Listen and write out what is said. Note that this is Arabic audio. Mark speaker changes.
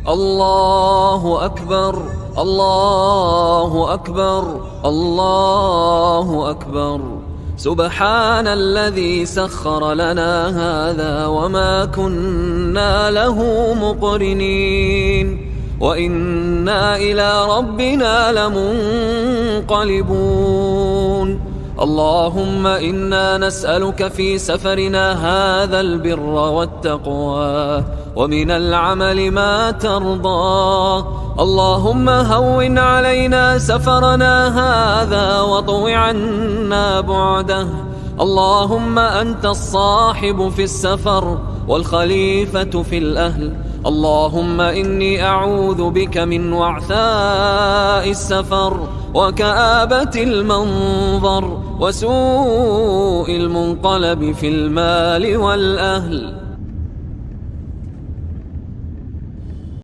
Speaker 1: الله أكبر الله أكبر الله أكبر. سبحان الذي سخر لنا هذا وما كنا له مقرنين وإنا إلى ربنا لمنقلبون. اللهم إنا نسألك في سفرنا هذا البر والتقوى ومن العمل ما ترضى. اللهم هون علينا سفرنا هذا واطو عنا بعده. اللهم أنت الصاحب في السفر والخليفة في الأهل. اللهم إني أعوذ بك من وعثاء السفر وكآبة المنظر وسوء المنقلب في المال والأهل.